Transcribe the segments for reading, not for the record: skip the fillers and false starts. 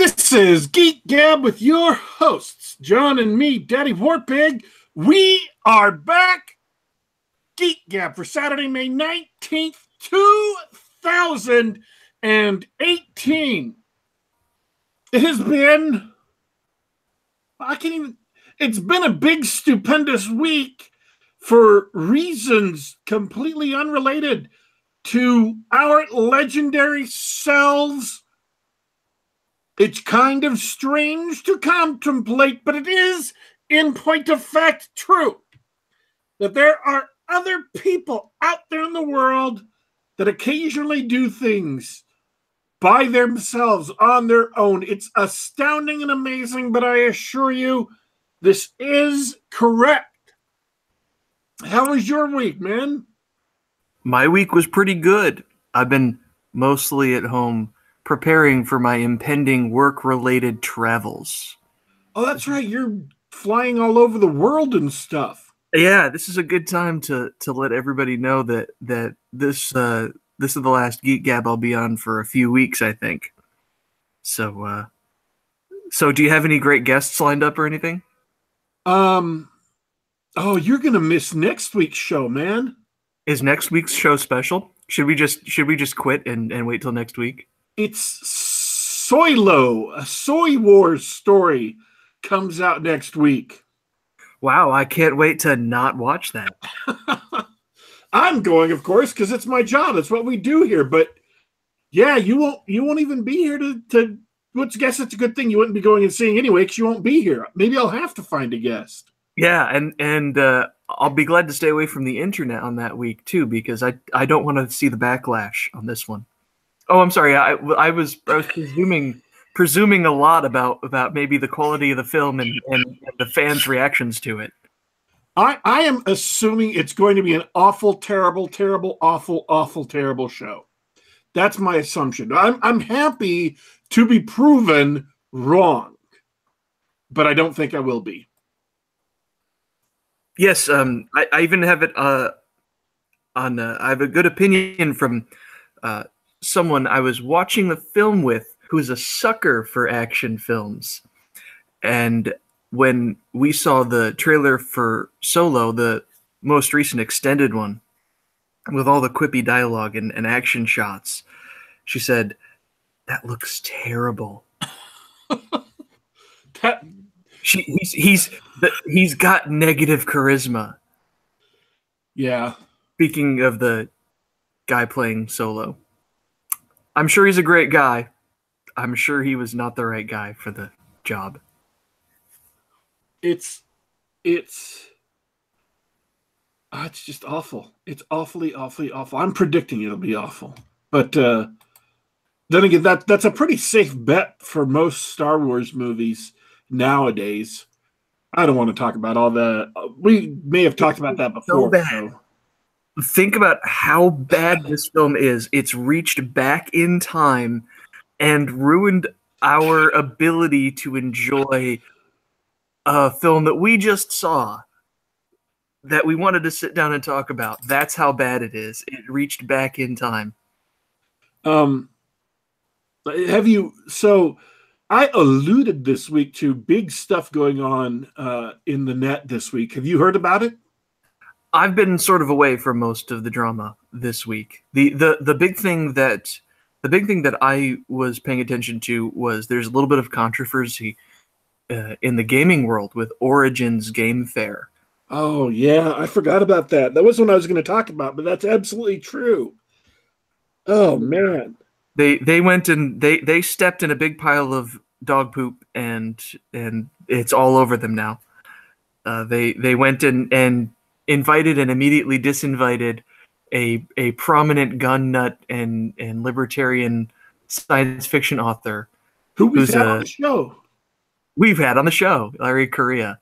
This is Geek Gab with your hosts, John and me, Daddy Warpig. We are back. Geek Gab for Saturday, May 19th, 2018. It has been, it's been a big, stupendous week for reasons completely unrelated to our legendary selves. It's kind of strange to contemplate, but it is, in point of fact, true that there are other people out there in the world that occasionally do things by themselves, on their own. It's astounding and amazing, but I assure you, this is correct. How was your week, man? My week was pretty good. I've been mostly at home preparing for my impending work-related travels. Oh, that's right. You're flying all over the world and stuff. Yeah, this is a good time to let everybody know that this is the last Geek Gab I'll be on for a few weeks, I think. So do you have any great guests lined up or anything? Oh, you're gonna miss next week's show, man. Is next week's show special? Should we just quit and wait till next week? It's Soylo, a Soy Wars story, comes out next week. Wow, I can't wait to not watch that. I'm going, of course, because it's my job. It's what we do here. But yeah, you won't even be here to let's guess it's a good thing you wouldn't be going and seeing anyway, because you won't be here. Maybe I'll have to find a guest. Yeah, and I'll be glad to stay away from the internet on that week too, because I don't want to see the backlash on this one. Oh, I'm sorry. I was presuming a lot about maybe the quality of the film and the fans' reactions to it. I am assuming it's going to be an awful, terrible, terrible, awful, awful, terrible show. That's my assumption. I'm happy to be proven wrong, but I don't think I will be. Yes, I even have it on. I have a good opinion from someone I was watching the film with, who's a sucker for action films, and when we saw the trailer for Solo, the most recent extended one, with all the quippy dialogue and action shots, she said, "That looks terrible." He's got negative charisma. Yeah. Speaking of the guy playing Solo, I'm sure he's a great guy. I'm sure he was not the right guy for the job. It's just awful. It's awfully, awfully awful. I'm predicting it'll be awful. But then again, that's a pretty safe bet for most Star Wars movies nowadays. I don't want to talk about all the. We may have talked about that before. So bad. Think about how bad this film is. It's reached back in time and ruined our ability to enjoy a film that we just saw, that we wanted to sit down and talk about. That's how bad it is. It reached back in time. Have you? So I alluded this week to big stuff going on in the net this week. Have you heard about it? I've been sort of away from most of the drama this week. The big thing that I was paying attention to was there's a little bit of controversy in the gaming world with Origins Game Fair. Oh yeah, I forgot about that. That was what I was going to talk about, but that's absolutely true. Oh man, they went and they stepped in a big pile of dog poop and it's all over them now. They went and invited and immediately disinvited a prominent gun nut and libertarian science fiction author who's had on the show. We've had on the show, Larry Correia.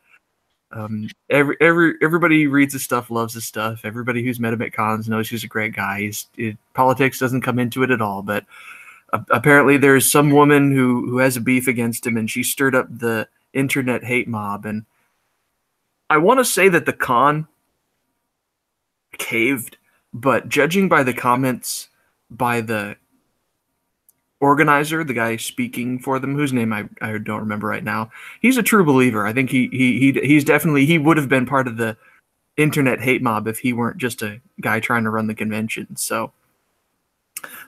Everybody reads his stuff, loves his stuff. Everybody who's met him at cons knows he's a great guy. Politics doesn't come into it at all, but apparently there's some woman who has a beef against him, and she stirred up the internet hate mob. And I want to say that the con caved, but judging by the comments by the organizer, the guy speaking for them, whose name I don't remember right now, he's a true believer. I think he's definitely, he would have been part of the internet hate mob if he weren't just a guy trying to run the convention. So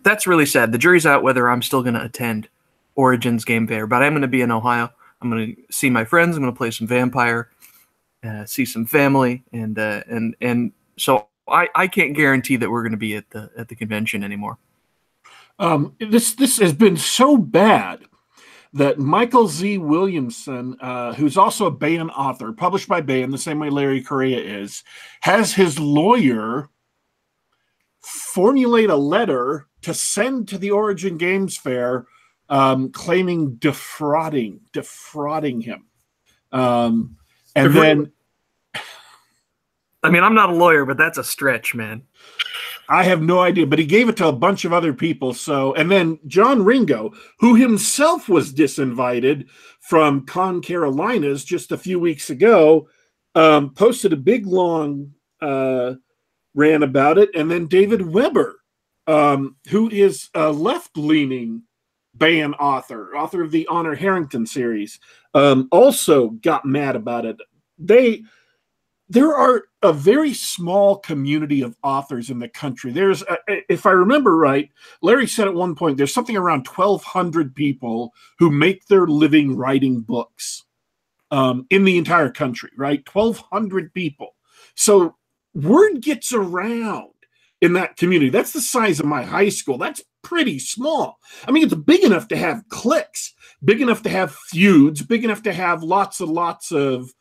that's really sad. The jury's out whether I'm still going to attend Origins Game Fair, but I'm going to be in Ohio. I'm going to see my friends. I'm going to play some Vampire, see some family, and so I can't guarantee that we're going to be at the convention anymore. This has been so bad that Michael Z. Williamson, who's also a Baen author, published by Baen, the same way Larry Correia is, has his lawyer formulate a letter to send to the Origin Games Fair, claiming defrauding him. And then, I mean, I'm not a lawyer, but that's a stretch, man. I have no idea, but he gave it to a bunch of other people. So, and then John Ringo, who himself was disinvited from Con Carolinas just a few weeks ago, posted a big long rant about it. And then David Weber, who is a left-leaning Baen author of the Honor Harrington series, also got mad about it. There are a very small community of authors in the country. There's, if I remember right, Larry said at one point, there's something around 1,200 people who make their living writing books in the entire country, right? 1,200 people. So word gets around in that community. That's the size of my high school. That's pretty small. I mean, it's big enough to have cliques, big enough to have feuds, big enough to have lots of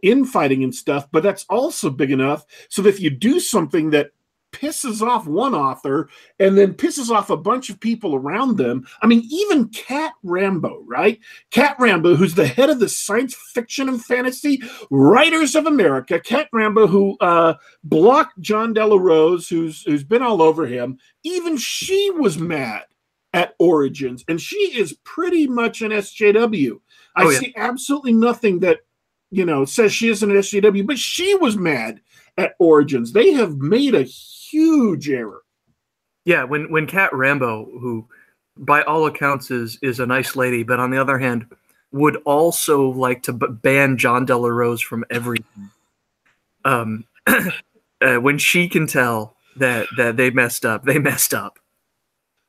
infighting and stuff, but that's also big enough so that if you do something that pisses off one author and then pisses off a bunch of people around them. I mean, even Cat Rambo, right? Cat Rambo, who's the head of the Science Fiction and Fantasy Writers of America, Cat Rambo, who blocked John Della Rose, who's been all over him, even she was mad at Origins, and she is pretty much an SJW. I see absolutely nothing that, says she isn't an SJW, but she was mad at Origins. They have made a huge error. Yeah, when Cat Rambo, who by all accounts is a nice lady, but on the other hand would also like to ban John Della Rose from everything. When she can tell that they messed up, they messed up.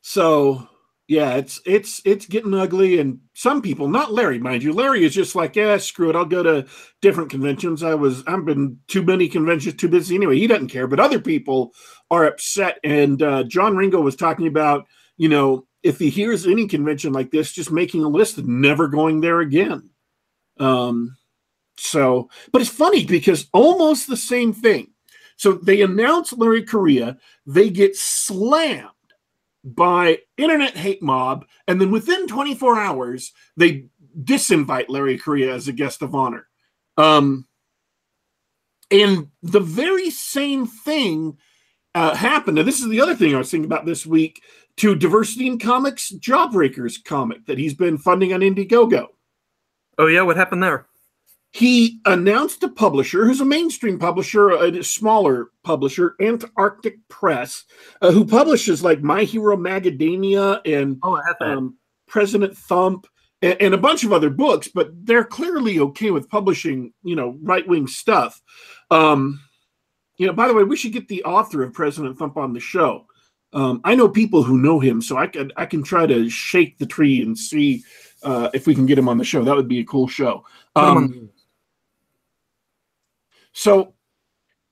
So yeah, it's getting ugly, and some people, not Larry, mind you. Larry is just like, yeah, screw it. I'll go to different conventions. I've been too many conventions, too busy anyway. He doesn't care, but other people are upset. And John Ringo was talking about, if he hears any convention like this, just making a list and never going there again. But it's funny because almost the same thing. So they announce Larry Correia, they get slammed by internet hate mob, and then within 24 hours they disinvite Larry Correia as a guest of honor. And the very same thing happened, and this is the other thing I was thinking about this week, to Diversity in Comics Jawbreakers comic that he's been funding on Indiegogo. Oh yeah, what happened there? He announced a publisher who's a mainstream publisher, a smaller publisher, Antarctic Press, who publishes like My Hero Macadamia and President Thump and a bunch of other books, but they're clearly okay with publishing, right-wing stuff. By the way, we should get the author of President Thump on the show. I know people who know him, so I can try to shake the tree and see if we can get him on the show. That would be a cool show. So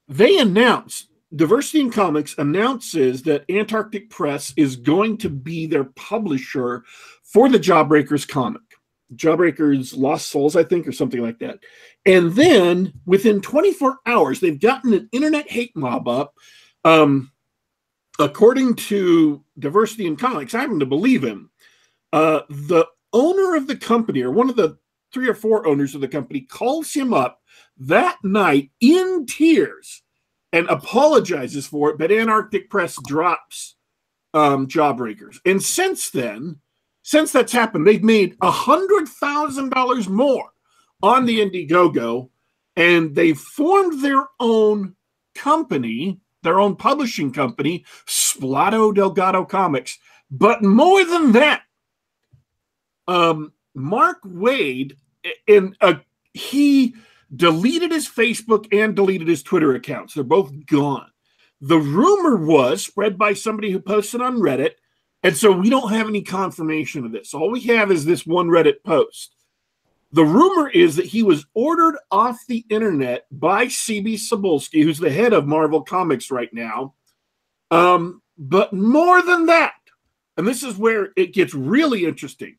they announced, Diversity in Comics announces that Antarctic Press is going to be their publisher for the Jawbreakers comic. Jawbreakers Lost Souls, I think, or something like that. And then within 24 hours, they've gotten an internet hate mob up. According to Diversity in Comics, I happen to believe him. The owner of the company, or one of the 3 or 4 owners of the company, calls him up that night in tears and apologizes for it, but Antarctic Press drops Jawbreakers. And since that's happened, they've made $100,000 more on the Indiegogo, and they've formed their own company their own publishing company, Splato Delgado Comics. But more than that, Mark Waid, he deleted his Facebook and deleted his Twitter accounts. They're both gone. The rumor was spread by somebody who posted on Reddit, and so we don't have any confirmation of this. All we have is this one Reddit post. The rumor is that he was ordered off the internet by C.B. Cebulski, who's the head of Marvel Comics right now. But more than that, and this is where it gets really interesting,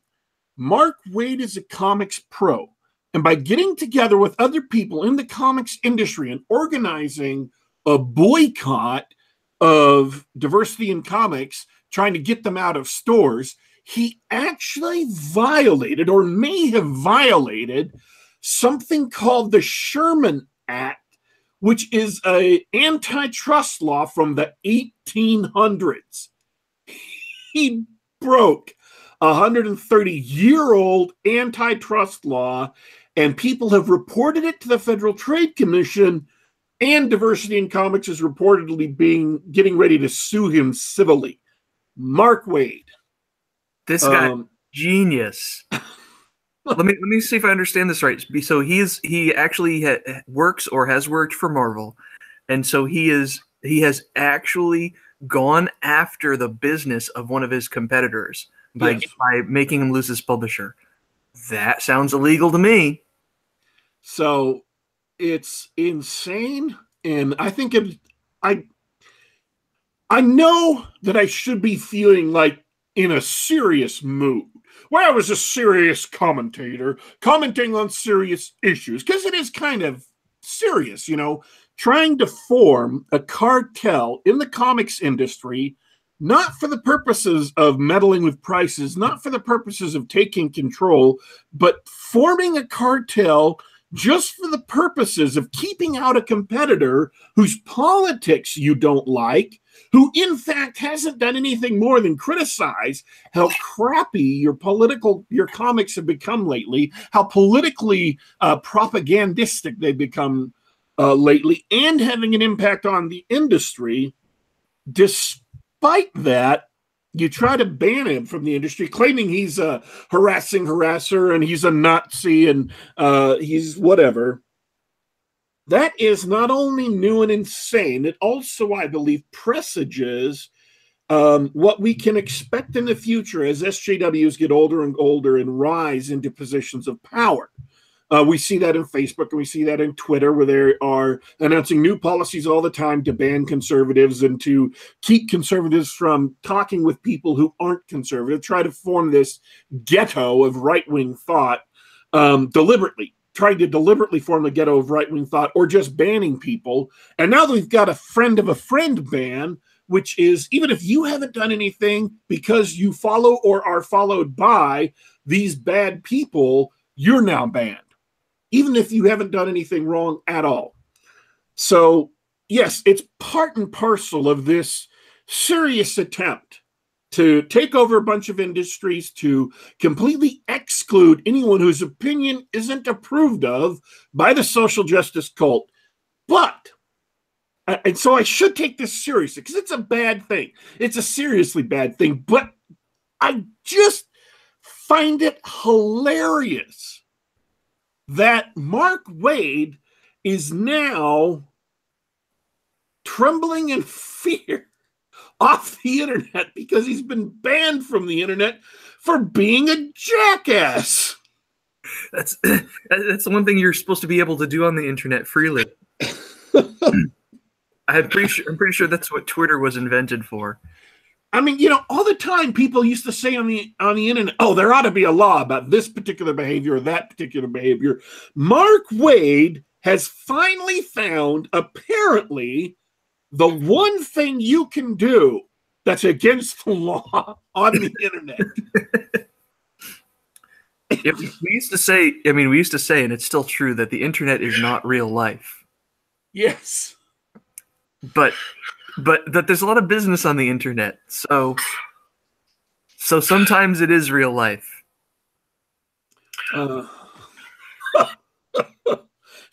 Mark Waid is a comics pro. And by getting together with other people in the comics industry and organizing a boycott of diversity in comics, trying to get them out of stores, he actually violated, or may have violated, something called the Sherman Act, which is an antitrust law from the 1800s. He broke a 130-year-old antitrust law, and people have reported it to the Federal Trade Commission, and Diversity in Comics is reportedly getting ready to sue him civilly. Mark Waid. This guy, genius. let me see if I understand this right. So he actually works or has worked for Marvel, and so he has actually gone after the business of one of his competitors by making him lose his publisher. That sounds illegal to me. So it's insane, and I think I know that I should be feeling like in a serious mood, where I was a serious commentator commenting on serious issues, because it is kind of serious, trying to form a cartel in the comics industry, not for the purposes of meddling with prices, not for the purposes of taking control, but forming a cartel just for the purposes of keeping out a competitor whose politics you don't like, who in fact hasn't done anything more than criticize how crappy your comics have become lately, how politically propagandistic they've become lately, and having an impact on the industry. Despite that, you try to ban him from the industry, claiming he's a harassing harasser and he's a Nazi and he's whatever. That is not only new and insane, it also, I believe, presages what we can expect in the future as SJWs get older and older and rise into positions of power. We see that in Facebook and we see that in Twitter, where they are announcing new policies all the time to ban conservatives and to keep conservatives from talking with people who aren't conservative, try to form this ghetto of right-wing thought trying to deliberately form a ghetto of right-wing thought, or just banning people. And now that we've got a friend of a friend ban, which is, even if you haven't done anything, because you follow or are followed by these bad people, you're now banned, even if you haven't done anything wrong at all. So, yes, it's part and parcel of this serious attempt to take over a bunch of industries, to completely exclude anyone whose opinion isn't approved of by the social justice cult. But, and so I should take this seriously, because it's a bad thing. It's a seriously bad thing, but I just find it hilarious that Mark Waid is now trembling in fear off the internet because he's been banned from the internet for being a jackass. That's the one thing you're supposed to be able to do on the internet freely. I'm pretty sure that's what Twitter was invented for. I mean, all the time people used to say on the internet, oh, there ought to be a law about this particular behavior or that particular behavior. Mark Waid has finally found, apparently, the one thing you can do that's against the law on the internet. We used to say, and it's still true, that the internet is not real life. Yes. But that there's a lot of business on the internet. So sometimes it is real life.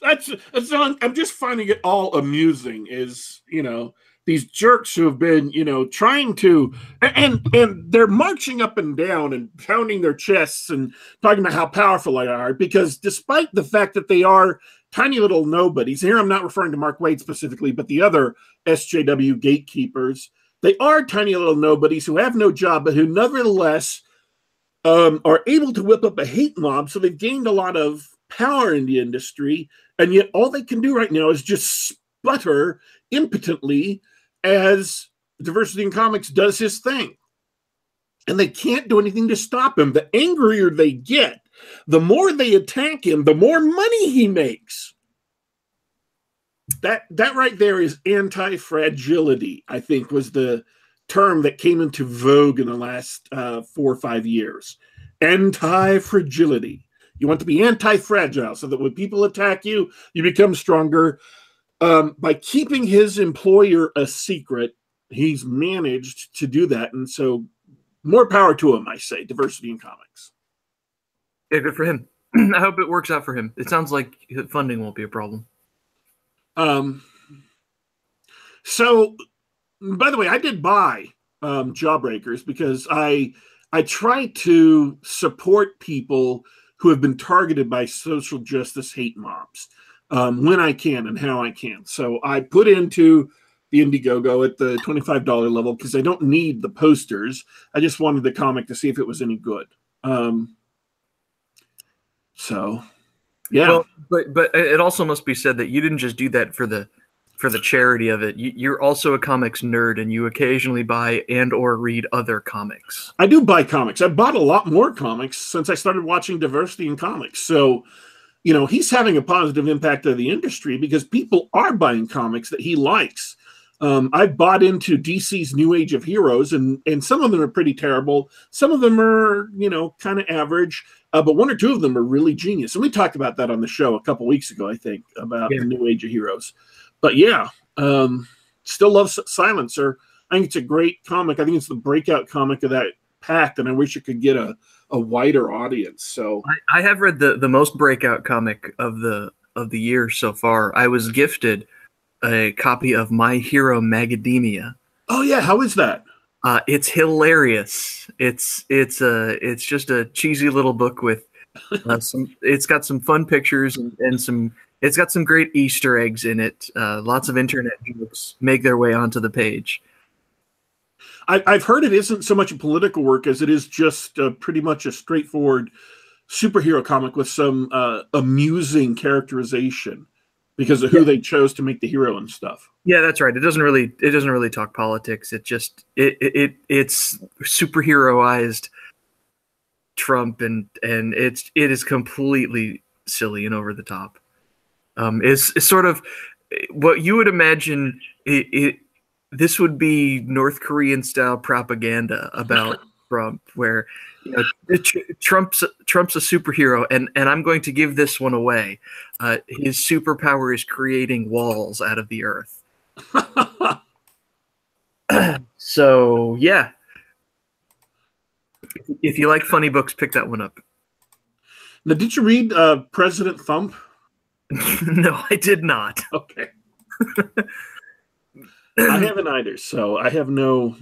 I'm just finding it all amusing, is, the these jerks who have been, trying to, and they're marching up and down and pounding their chests and talking about how powerful they are, because despite the fact that they are tiny little nobodies, here I'm not referring to Mark Waid specifically, but the other SJW gatekeepers, they are tiny little nobodies who have no job, but who nevertheless are able to whip up a hate mob. So they've gained a lot of power in the industry, and yet all they can do right now is just sputter impotently as Diversity in Comics does his thing. And they can't do anything to stop him. The angrier they get, the more they attack him, the more money he makes. That right there is anti-fragility, I think, was the term that came into vogue in the last 4 or 5 years. Anti-fragility. You want to be anti-fragile so that when people attack you, you become stronger. By keeping his employer a secret, he's managed to do that. And so more power to him, I say. Diversity in Comics. Yeah, good for him. I hope it works out for him. It sounds like funding won't be a problem. So, by the way, I did buy Jawbreakers because I try to support people who have been targeted by social justice hate mobs when I can and how I can. So I put into the Indiegogo at the $25 level because I don't need the posters. I just wanted the comic to see if it was any good. So, yeah. Well, but it also must be said that you didn't just do that for the charity of it. You're also a comics nerd, and you occasionally buy and or read other comics. I do buy comics. I bought a lot more comics since I started watching Diversity in Comics. So, he's having a positive impact on the industry because people are buying comics that he likes. I've bought into DC's New Age of Heroes, and some of them are pretty terrible. Some of them are, kind of average, but 1 or 2 of them are really genius. And we talked about that on the show a couple weeks ago, I think, about the New Age of Heroes. But yeah, still love Silencer. I think it's a great comic. I think it's the breakout comic of that pack, and I wish it could get a wider audience. So I have read the most breakout comic of the year so far. I was gifted a copy of My Hero Macadamia. Oh yeah, how is that? It's hilarious. It's just a cheesy little book with it's got some fun pictures and it's got some great Easter eggs in it. Lots of internet jokes make their way onto the page. I've heard it isn't so much a political work as it is just pretty much a straightforward superhero comic with some amusing characterization because of who they chose to make the hero and stuff. Yeah, that's right. It doesn't really talk politics. It's superheroized Trump and it is completely silly and over the top. It's sort of what you would imagine. This would be North Korean style propaganda about Trump, where Trump's a superhero, and I'm going to give this one away. His superpower is creating walls out of the earth. So yeah, if you like funny books, pick that one up. Now, did you read President Thump? No, I did not. Okay. I haven't either, so I have no.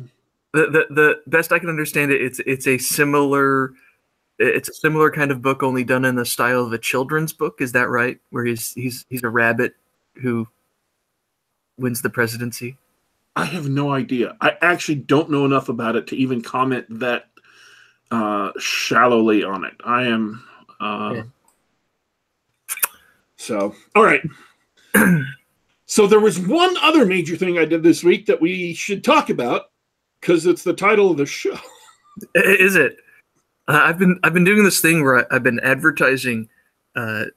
The best I can understand it, it's a similar kind of book, only done in the style of a children's book. Is that right? Where he's a rabbit who wins the presidency. I have no idea. I actually don't know enough about it to even comment that shallowly on it. I am. So, all right. So there was one other major thing I did this week that we should talk about because it's the title of the show. Is it? I've been doing this thing where I've been advertising to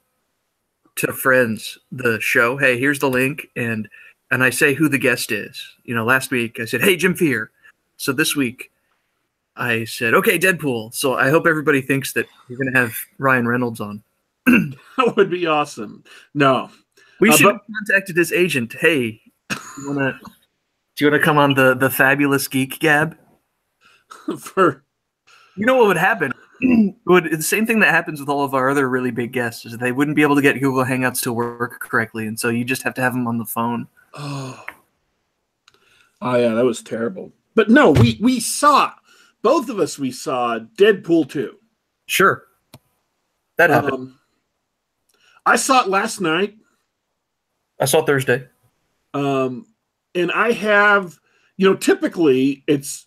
friends the show. Hey, here's the link, and I say who the guest is. Last week I said, hey, Jim Fear. So this week I said, okay, Deadpool. So I hope everybody thinks that you're going to have Ryan Reynolds on. That would be awesome. No. We should have contacted his agent. Hey, do you want to come on the fabulous Geek Gab? What would happen? The same thing that happens with all of our other really big guests is they wouldn't be able to get Google Hangouts to work correctly, and so you just have to have them on the phone. Oh, Oh yeah, that was terrible. But no, we saw, both of us, we saw Deadpool 2. Sure. That happened. I saw it last night. I saw it Thursday. And I have, typically it's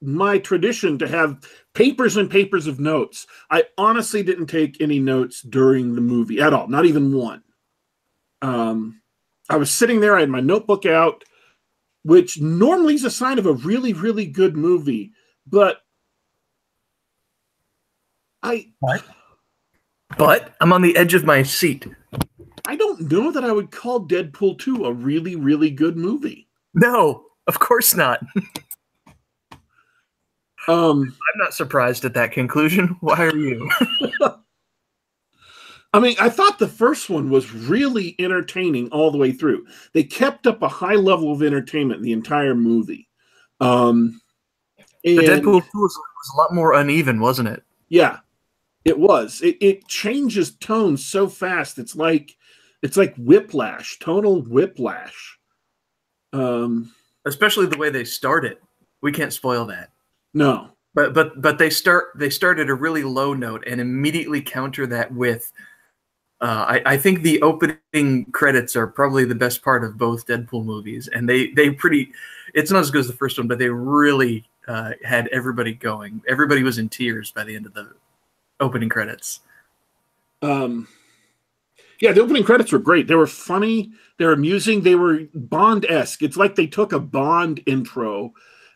my tradition to have papers and papers of notes. I honestly didn't take any notes during the movie at all, not even one. I was sitting there, I had my notebook out, which normally is a sign of a really, really good movie, but But I'm on the edge of my seat. I don't know that I would call Deadpool 2 a really, really good movie. No, of course not. I'm not surprised at that conclusion. Why are you? I mean, I thought the first one was really entertaining all the way through. They kept up a high level of entertainment the entire movie. The Deadpool 2 was a lot more uneven, wasn't it? Yeah, it was. It changes tone so fast. It's like whiplash, tonal whiplash. Especially the way they started. We can't spoil that. No. But they start at a really low note and immediately counter that with I think the opening credits are probably the best part of both Deadpool movies, and it's not as good as the first one, but they really had everybody going. Everybody was in tears by the end of the opening credits. Yeah, the opening credits were great. They were funny, they were amusing, they were Bond-esque. It's like they took a Bond intro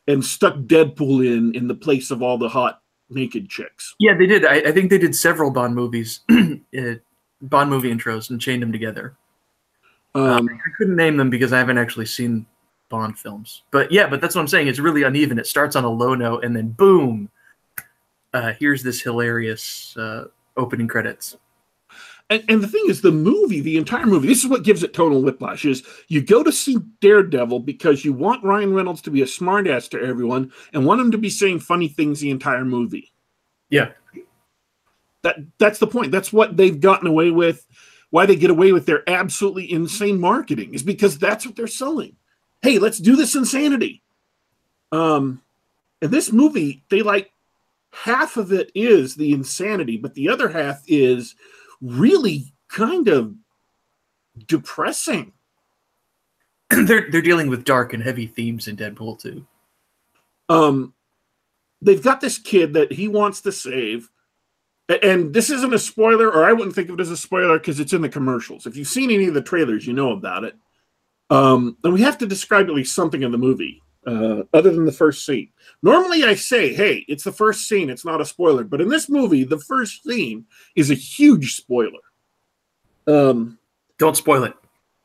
and stuck Deadpool in the place of all the hot naked chicks. Yeah, they did. I think they did several Bond movies, Bond movie intros, and chained them together. I couldn't name them because I haven't actually seen Bond films. But yeah, that's what I'm saying. It's really uneven. It starts on a low note, and then boom, here's this hilarious opening credits. And the thing is, the entire movie, this is what gives it tonal whiplash, is you go to see Daredevil because you want Ryan Reynolds to be a smartass to everyone and want him to be saying funny things the entire movie. Yeah. That's the point. That's what they've gotten away with. Why they get away with their absolutely insane marketing is because that's what they're selling. Hey, let's do this insanity. And this movie, half of it is the insanity, but the other half is really kind of depressing. They're dealing with dark and heavy themes in Deadpool 2. They've got this kid that he wants to save, and this isn't a spoiler, or I wouldn't think of it as a spoiler because it's in the commercials. If you've seen any of the trailers, you know about it. And we have to describe at least something in the movie, other than the first scene. Normally I say, hey, it's the first scene, it's not a spoiler. But in this movie, the first scene is a huge spoiler. Don't spoil it.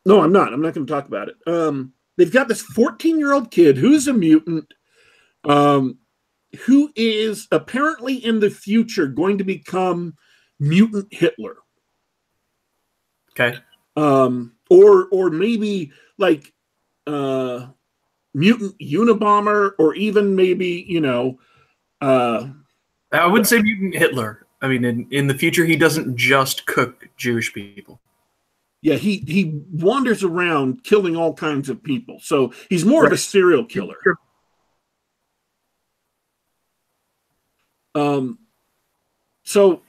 No, I'm not. I'm not going to talk about it. They've got this 14-year-old kid who's a mutant, who is apparently in the future going to become mutant Hitler. Okay. Or maybe like mutant Unabomber, or even maybe, I wouldn't say mutant Hitler. I mean, in the future, he doesn't just cook Jewish people. Yeah, he wanders around killing all kinds of people. So he's more of a serial killer. So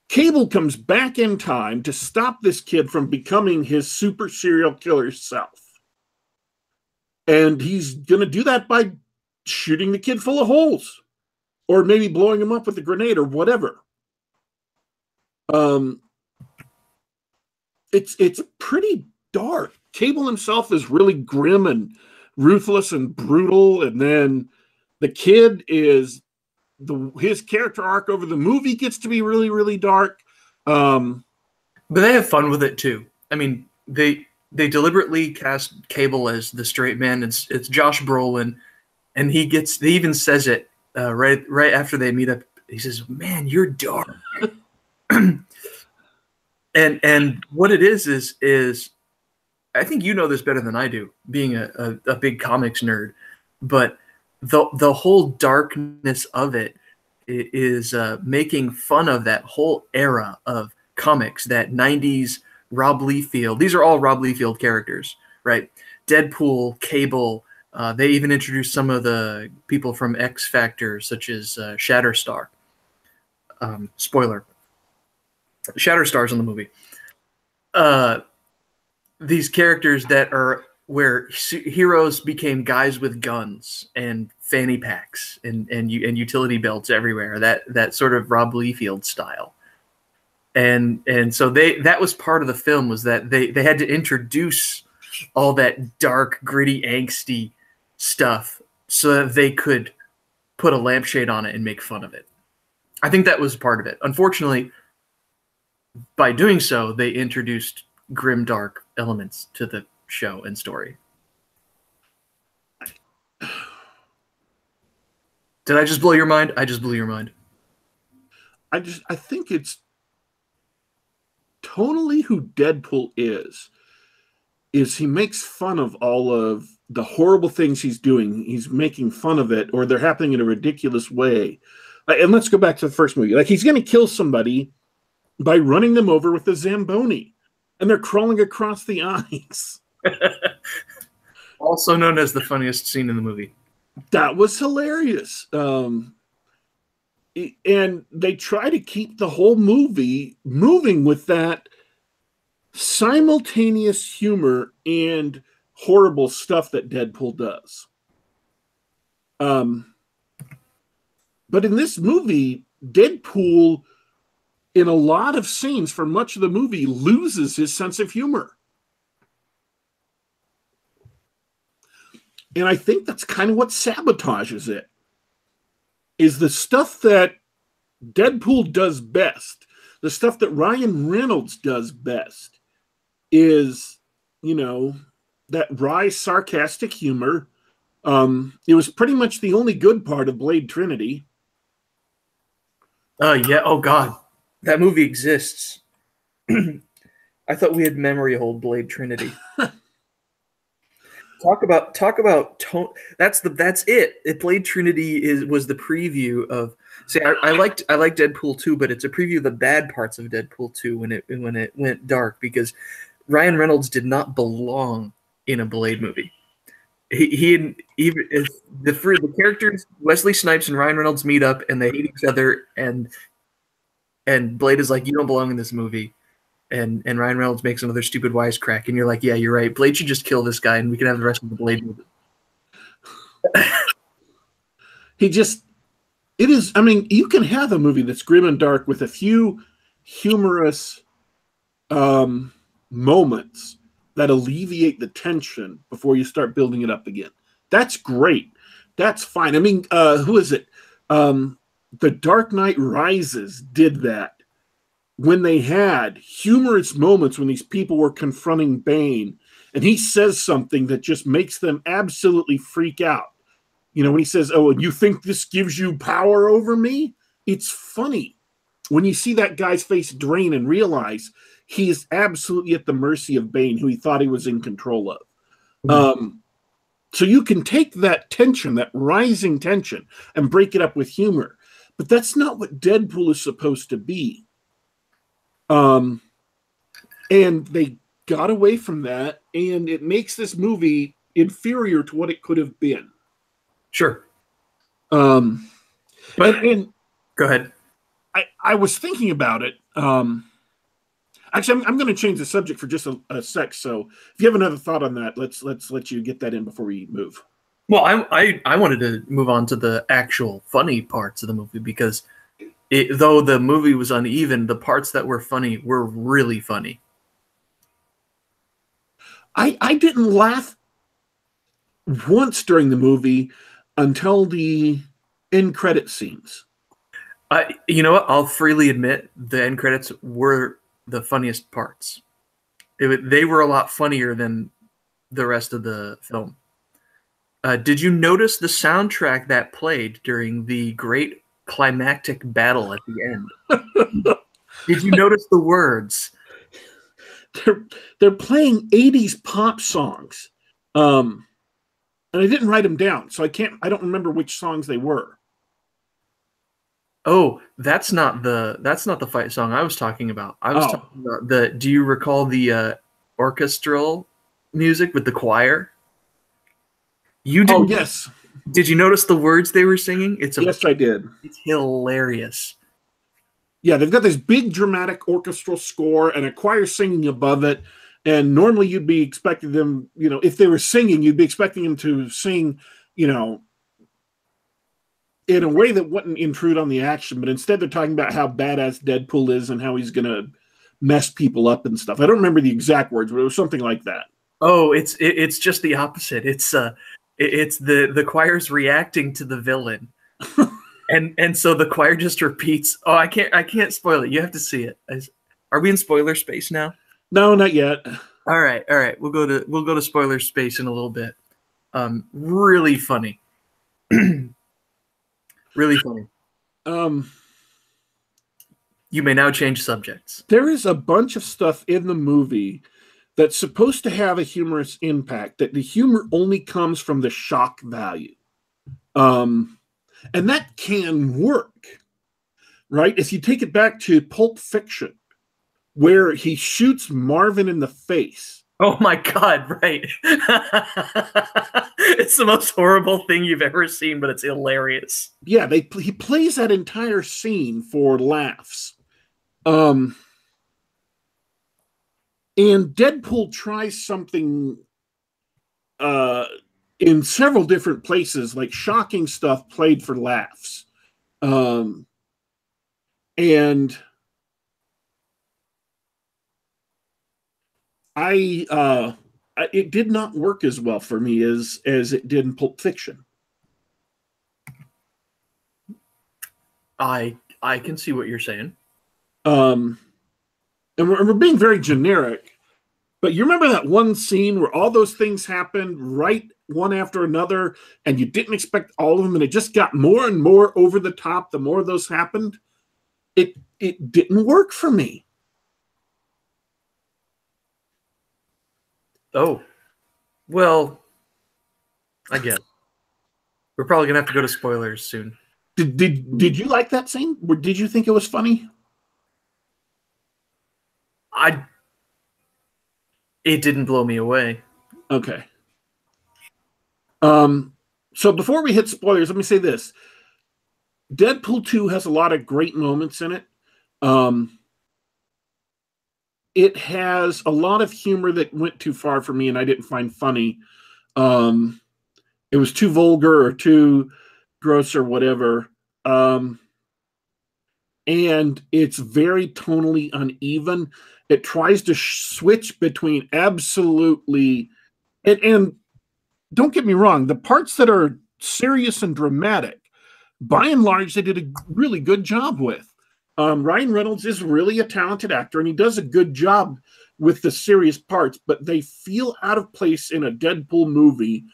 Cable comes back in time to stop this kid from becoming his super serial killer self. And he's going to do that by shooting the kid full of holes, or maybe blowing him up with a grenade or whatever. It's pretty dark. Cable himself is really grim and ruthless and brutal, and then the kid is his character arc over the movie gets to be really, really dark. But they have fun with it too. I mean, they deliberately cast Cable as the straight man. It's Josh Brolin, and he even says it right after they meet up. He says, "Man, you're dark." And what it is I think you know this better than I do, being a big comics nerd, but the whole darkness of it is making fun of that whole era of comics, that 90s Rob Liefeld. These are all Rob Liefeld characters, right? Deadpool, Cable. They even introduced some of the people from X Factor, such as Shatterstar. Spoiler. Shatterstar's in the movie. These characters that are where heroes became guys with guns and fanny packs and utility belts everywhere. That sort of Rob Liefeld style. And so that was part of the film, was that they had to introduce all that dark, gritty, angsty stuff so that they could put a lampshade on it and make fun of it. I think that was part of it. Unfortunately, by doing so, they introduced grim, dark elements to the show and story. Did I just blow your mind? I just blew your mind. I think it's tonally who Deadpool is he makes fun of all of the horrible things he's doing. He's making fun of it, or they're happening in a ridiculous way. And let's go back to the first movie. Like, he's going to kill somebody by running them over with a Zamboni, and they're crawling across the ice. Also known as the funniest scene in the movie. That was hilarious. And they try to keep the whole movie moving with that simultaneous humor and horrible stuff that Deadpool does. But in this movie, Deadpool, in a lot of scenes for much of the movie, loses his sense of humor. And I think that's kind of what sabotages it, is the stuff that Deadpool does best, the stuff that Ryan Reynolds does best, is, that wry, sarcastic humor. It was pretty much the only good part of Blade Trinity. Yeah. Oh, God. That movie exists. I thought we had memory hold Blade Trinity. Talk about tone. That's it. Blade Trinity was the preview of. See, I liked Deadpool 2, but it's a preview of the bad parts of Deadpool 2 when it went dark, because Ryan Reynolds did not belong in a Blade movie. The characters Wesley Snipes and Ryan Reynolds meet up and they hate each other, and Blade is like, you don't belong in this movie. And Ryan Reynolds makes another stupid wisecrack, and you're like, yeah, you're right. Blade should just kill this guy, and we can have the rest of the Blade movie. You can have a movie that's grim and dark with a few humorous moments that alleviate the tension before you start building it up again. That's great. That's fine. I mean, who is it? The Dark Knight Rises did that. When they had humorous moments when these people were confronting Bane, and he says something that just makes them absolutely freak out. When he says, "Oh, and you think this gives you power over me?" It's funny when you see that guy's face drain and realize he is absolutely at the mercy of Bane, who he thought he was in control of. Mm-hmm. So you can take that tension, that rising tension, and break it up with humor. But that's not what Deadpool is supposed to be. And they got away from that, and it makes this movie inferior to what it could have been. Sure. But go ahead. I was thinking about it. Actually, I'm going to change the subject for just a sec. So if you have another thought on that, let's let you get that in before we move. Well, I wanted to move on to the actual funny parts of the movie, because though the movie was uneven, the parts that were funny were really funny. I didn't laugh once during the movie until the end credit scenes. You know what? I'll freely admit the end credits were the funniest parts. They were a lot funnier than the rest of the film. Did you notice the soundtrack that played during the great climactic battle at the end? Did you notice the words? They're playing 80s pop songs. And I didn't write them down, so I don't remember which songs they were. Oh, that's not the fight song I was talking about. I was talking about do you recall the orchestral music with the choir? You Oh, did? yes. Did you notice the words they were singing? Yes, I did. It's hilarious. Yeah, they've got this big dramatic orchestral score and a choir singing above it. And normally you'd be expecting them, if they were singing, you'd be expecting them to sing, in a way that wouldn't intrude on the action. But instead, they're talking about how badass Deadpool is and how he's going to mess people up and stuff. I don't remember the exact words, but it was something like that. Oh, it's just the opposite. It's the choir's reacting to the villain. And so the choir just repeats. Oh, I can't spoil it. You have to see it. Are we in spoiler space now? No, not yet. All right. We'll go to spoiler space in a little bit. Really funny. Really funny. You may now change subjects. There is a bunch of stuff in the movie that's supposed to have a humorous impact, that the humor only comes from the shock value. And that can work, right? If you take it back to Pulp Fiction, where he shoots Marvin in the face. Oh my God, right. It's the most horrible thing you've ever seen, but it's hilarious. Yeah, he plays that entire scene for laughs. And Deadpool tries something in several different places, like shocking stuff played for laughs. And it did not work as well for me as it did in Pulp Fiction. I can see what you're saying. And we're being very generic, but you remember that one scene where all those things happened right one after another, and you didn't expect all of them, and it just got more and more over the top the more those happened? It didn't work for me. Oh, well, I guess we're probably gonna have to go to spoilers soon. Did you like that scene? Or did you think it was funny? It didn't blow me away. Okay. So before we hit spoilers, let me say this. Deadpool 2 has a lot of great moments in it. It has a lot of humor that went too far for me and I didn't find funny. It was too vulgar or too gross or whatever. And it's very tonally uneven. It tries to switch between absolutely... And don't get me wrong, the parts that are serious and dramatic, by and large, they did a really good job with. Ryan Reynolds is really a talented actor, and he does a good job with the serious parts, but they feel out of place in a Deadpool movie.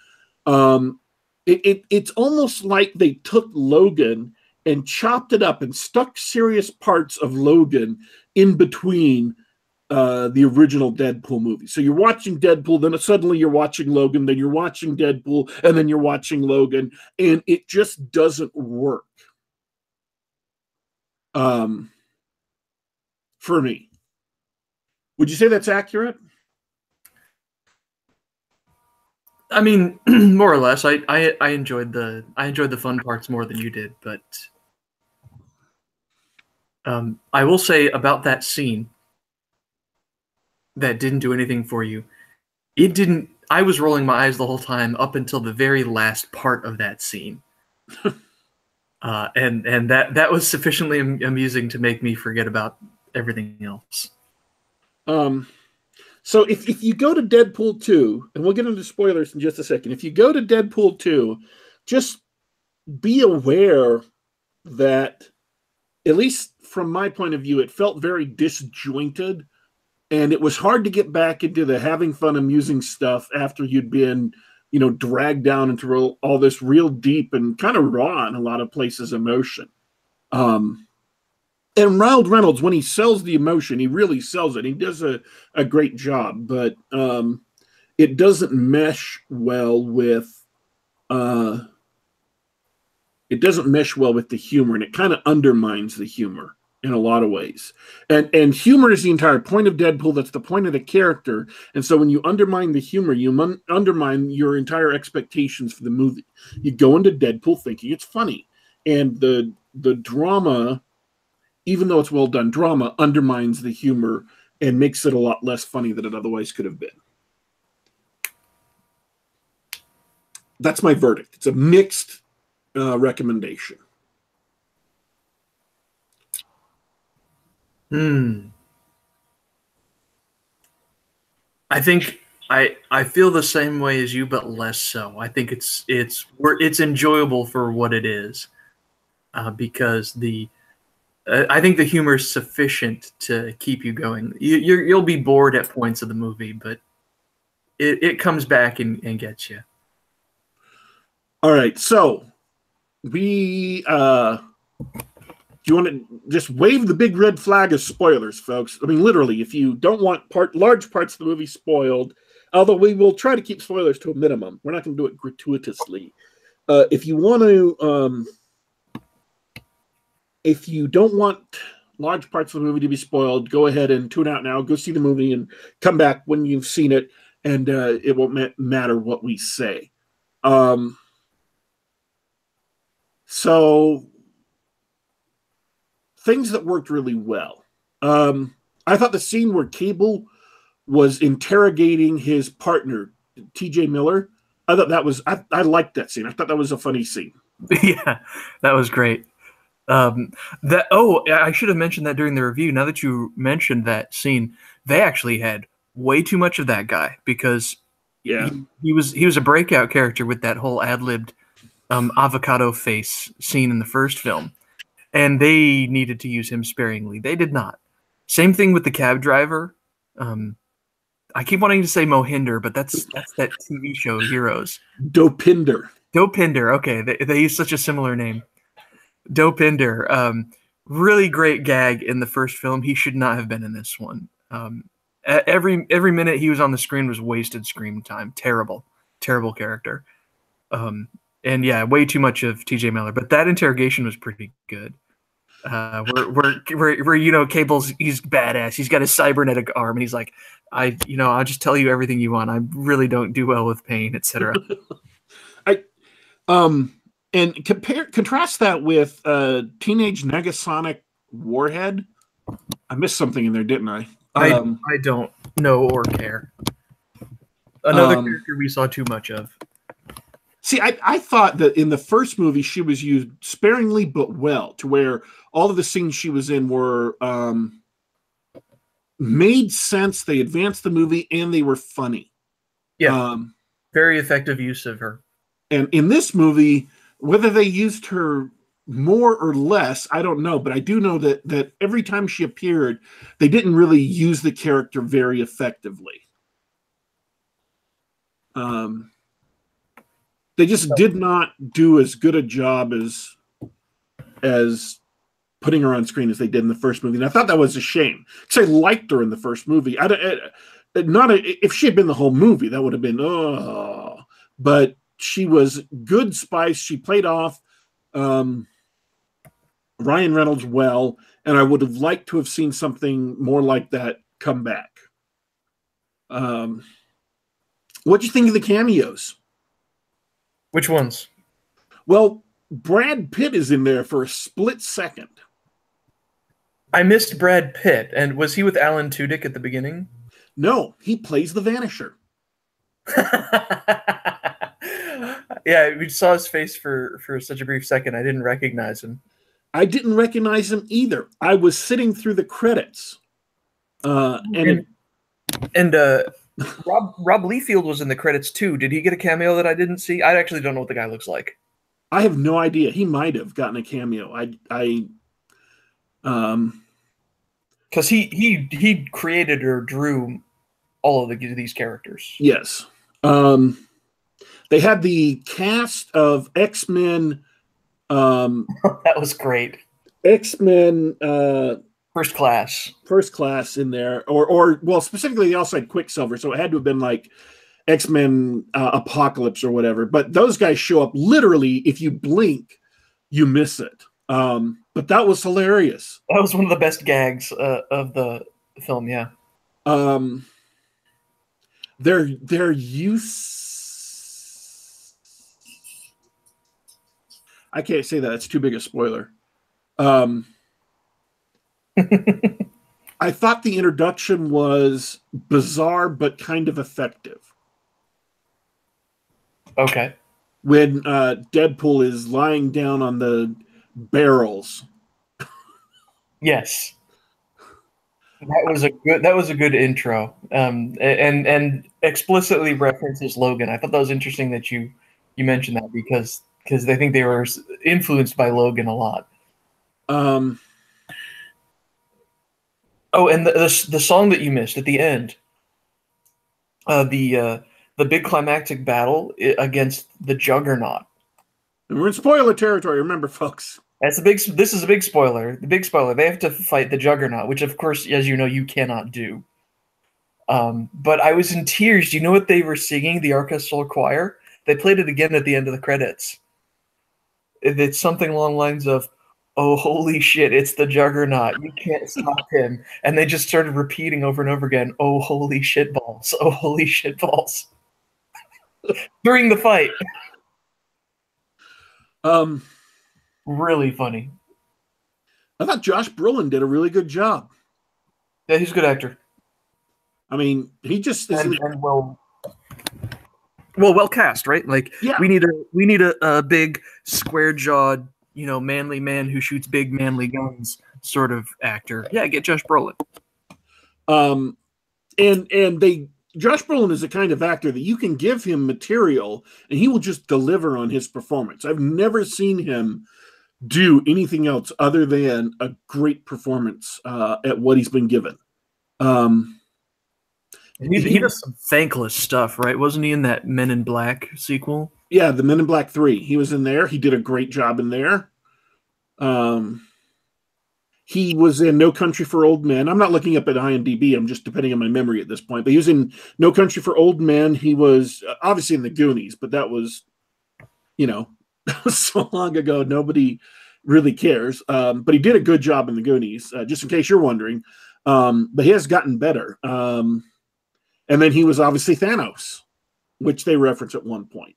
It's almost like they took Logan and chopped it up and stuck serious parts of Logan in between the original Deadpool movie. So you're watching Deadpool, then suddenly you're watching Logan, then you're watching Deadpool, and then you're watching Logan, and it just doesn't work. For me. Would you say that's accurate? I mean, more or less. I enjoyed the fun parts more than you did, but I will say about that scene that didn't do anything for you. It didn't. I was rolling my eyes the whole time up until the very last part of that scene. And that was sufficiently amusing to make me forget about everything else. So if you go to Deadpool 2, and we'll get into spoilers in just a second, if you go to Deadpool 2, just be aware that, at least from my point of view, it felt very disjointed, and it was hard to get back into the having fun, amusing stuff after you'd been, dragged down into all this real deep and kind of raw in a lot of places emotion. And Ryan Reynolds, when he sells the emotion, he really sells it. He does a great job, but it doesn't mesh well with the humor, and it kind of undermines the humor in a lot of ways. And humor is the entire point of Deadpool. That's the point of the character. And so when you undermine the humor, you undermine your entire expectations for the movie. You go into Deadpool thinking it's funny. And the drama, even though it's well done drama, undermines the humor and makes it a lot less funny than it otherwise could have been. That's my verdict. It's a mixed recommendation. I think I feel the same way as you, but less so. I think it's enjoyable for what it is, because I think the humor is sufficient to keep you going. You'll be bored at points of the movie, but it comes back and gets you. All right, so we do you want to just wave the big red flag as spoilers, folks? I mean, literally, if you don't want large parts of the movie spoiled, although we will try to keep spoilers to a minimum, we're not going to do it gratuitously. If you want to, if you don't want large parts of the movie to be spoiled, go ahead and tune out now. Go see the movie and come back when you've seen it, and it won't matter what we say. So, things that worked really well. I thought the scene where Cable was interrogating his partner, T.J. Miller, I thought that was, I liked that scene. I thought that was a funny scene. Yeah, that was great. I should have mentioned that during the review. Now that you mentioned that scene, they actually had way too much of that guy, because he was a breakout character with that whole ad-libbed avocado face scene in the first film, and they needed to use him sparingly. They did not. Same thing with the cab driver. I keep wanting to say Mohinder, but that's that TV show Heroes. Dopinder. Okay, they use such a similar name. Dopinder. Really great gag in the first film. He should not have been in this one. Every minute he was on the screen was wasted screen time. Terrible character. And yeah, way too much of T.J. Miller. But that interrogation was pretty good. Where Cable's, he's badass. He's got a cybernetic arm, and he's like, I'll just tell you everything you want. I really don't do well with pain, etc. And contrast that with Teenage Negasonic Warhead. I missed something in there, didn't I? I don't know or care. Another character we saw too much of. See, I thought that in the first movie she was used sparingly but well, to where all of the scenes she was in were made sense. They advanced the movie and they were funny. Yeah, very effective use of her. And in this movie, whether they used her more or less, I don't know. But I do know that every time she appeared, they didn't really use the character very effectively. They just did not do as good a job as putting her on screen as they did in the first movie. And I thought that was a shame, because I liked her in the first movie. If she had been the whole movie, that would have been, but she was good spice. She played off Ryan Reynolds well, and I would have liked to have seen something more like that come back. What do you think of the cameos? Which ones? Well, Brad Pitt is in there for a split second. I missed Brad Pitt. And was he with Alan Tudyk at the beginning? No, he plays the Vanisher. Yeah, we saw his face for such a brief second. I didn't recognize him. I didn't recognize him either. I was sitting through the credits. Rob Liefeld was in the credits too. Did he get a cameo that I didn't see? I actually don't know what the guy looks like. I have no idea. He might have gotten a cameo. Because he created or drew all of these characters. Yes. They had the cast of X-Men. That was great. X-Men. First class in there, or specifically they also had Quicksilver, so it had to have been like X-Men Apocalypse or whatever. But those guys show up literally, if you blink, you miss it. But that was hilarious. That was one of the best gags of the film. Yeah. Um, their use. I can't say that. It's too big a spoiler. I thought the introduction was bizarre but kind of effective. Okay. When Deadpool is lying down on the barrels. Yes. That was a good intro. And explicitly references Logan. I thought that was interesting that you mentioned that because they think they were influenced by Logan a lot. Oh, and the song that you missed at the end, the big climactic battle against the Juggernaut. And we're in spoiler territory, remember, folks. This is a big spoiler. The big spoiler. They have to fight the Juggernaut, which, of course, as you know, you cannot do. But I was in tears. Do you know what they were singing? The orchestral choir. They played it again at the end of the credits. It's something along the lines of, "Oh, holy shit! It's the Juggernaut. You can't stop him." And they just started repeating over and over again, "Oh, holy shit balls! Oh, holy shit balls!" during the fight. Really funny. I thought Josh Brolin did a really good job. Yeah, he's a good actor. I mean, he just and well cast, right? Like, yeah. we need a big square jawed, manly man who shoots big manly guns sort of actor. Yeah, get Josh Brolin. And Josh Brolin is the kind of actor that you can give him material and he will just deliver on his performance. I've never seen him do anything else other than a great performance at what he's been given. He does some thankless stuff, right? Wasn't he in that Men in Black sequel? Yeah, the Men in Black 3. He was in there. He did a great job in there. He was in No Country for Old Men. I'm not looking up at IMDb. I'm just depending on my memory at this point. But he was in No Country for Old Men. He was obviously in The Goonies, but that was, so long ago, nobody really cares. But he did a good job in The Goonies, just in case you're wondering. But he has gotten better. And then he was obviously Thanos, which they reference at one point.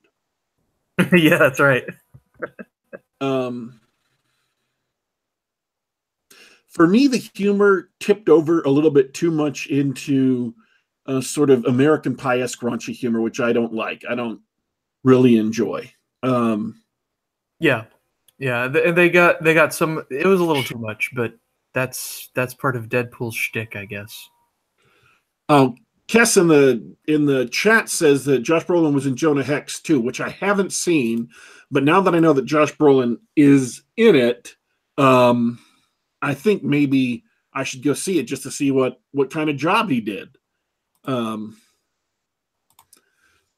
Yeah, that's right. For me, the humor tipped over a little bit too much into sort of American Pie-esque raunchy humor, which I don't like. I don't really enjoy. Yeah. They got some. It was a little too much, but that's part of Deadpool's shtick, I guess. Kess in the chat says that Josh Brolin was in Jonah Hex too, which I haven't seen, but now that I know that Josh Brolin is in it, I think maybe I should go see it just to see what kind of job he did. Because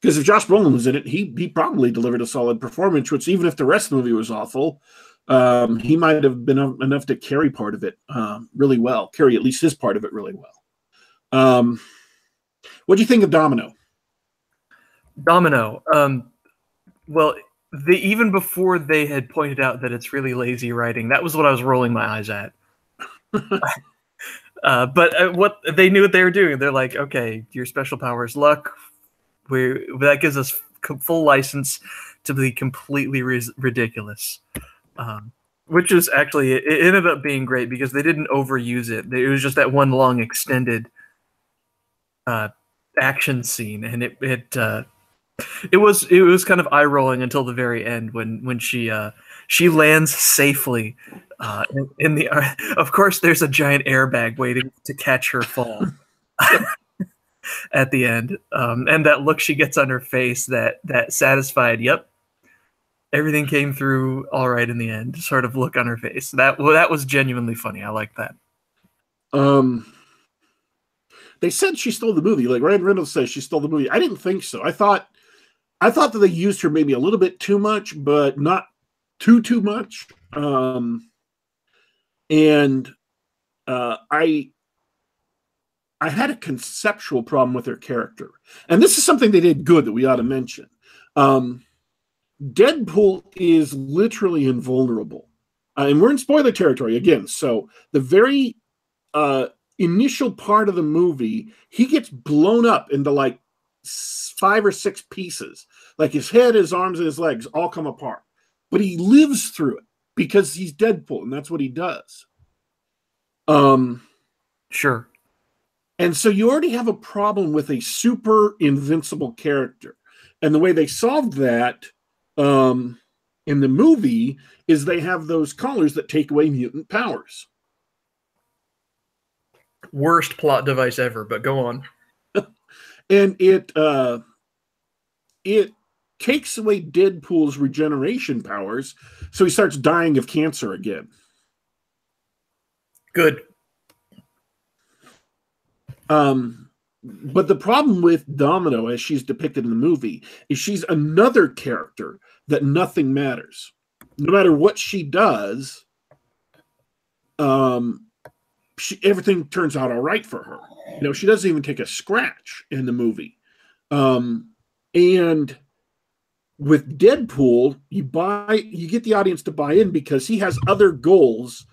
if Josh Brolin was in it, he probably delivered a solid performance, which even if the rest of the movie was awful, he might have been enough to carry part of it really well, carry at least his part of it really well. What do you think of Domino? Well, even before they had pointed out that it's really lazy writing, that was what I was rolling my eyes at. But what they knew what they were doing. They're like, okay, your special power is luck. That gives us full license to be completely ridiculous. Which is actually, it ended up being great because they didn't overuse it. It was just that one long extended action scene, and it was kind of eye rolling until the very end when she lands safely in the. Of course, there's a giant airbag waiting to catch her fall at the end, and that look she gets on her face, that satisfied, yep, everything came through all right in the end, sort of look on her face. That was genuinely funny. I like that. They said she stole the movie. Like Ryan Reynolds says she stole the movie. I didn't think so. I thought that they used her maybe a little bit too much, but not too much. I had a conceptual problem with her character. And this is something they did good that we ought to mention. Deadpool is literally invulnerable. and we're in spoiler territory again. So the very initial part of the movie, he gets blown up into like 5 or 6 pieces. Like his head, his arms, and his legs all come apart. But he lives through it because he's Deadpool, and that's what he does. Sure. And so you already have a problem with a super invincible character. And the way they solved that in the movie is they have those collars that take away mutant powers. Worst plot device ever, but go on. And it takes away Deadpool's regeneration powers, so he starts dying of cancer again. Good. But the problem with Domino, as she's depicted in the movie, is she's another character that nothing matters. No matter what she does, everything turns out all right for her. You know, she doesn't even take a scratch in the movie. And with Deadpool, you get the audience to buy in because he has other goals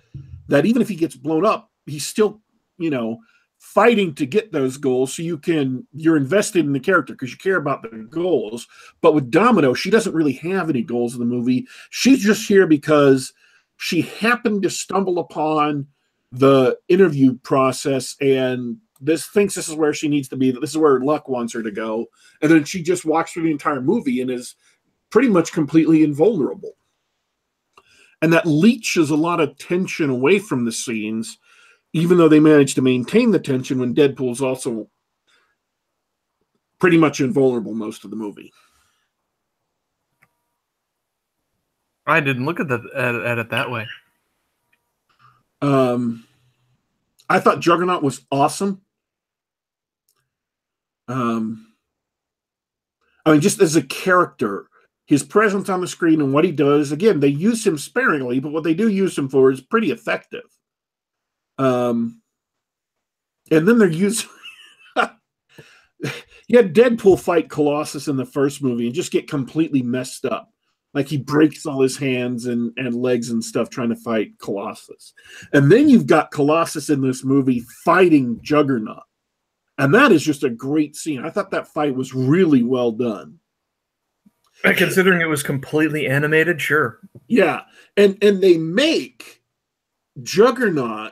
that even if he gets blown up, he's still, you know, fighting to get those goals. So you're invested in the character because you care about the goals. But with Domino, she doesn't really have any goals in the movie. She's just here because she happened to stumble upon the interview process and thinks this is where she needs to be, that this is where luck wants her to go. And then she just walks through the entire movie and is pretty much completely invulnerable. And that leeches a lot of tension away from the scenes, even though they manage to maintain the tension when Deadpool's also pretty much invulnerable most of the movie. I didn't look at it that way. I thought Juggernaut was awesome. I mean, just as a character, his presence on the screen and what he does, again, they use him sparingly, but what they do use him for is pretty effective. And then they're using... You had Deadpool fight Colossus in the first movie and just get completely messed up. Like he breaks all his hands and legs and stuff trying to fight Colossus. And then you've got Colossus in this movie fighting Juggernaut. And that is just a great scene. I thought that fight was really well done. Considering it was completely animated, sure. Yeah. And they make Juggernaut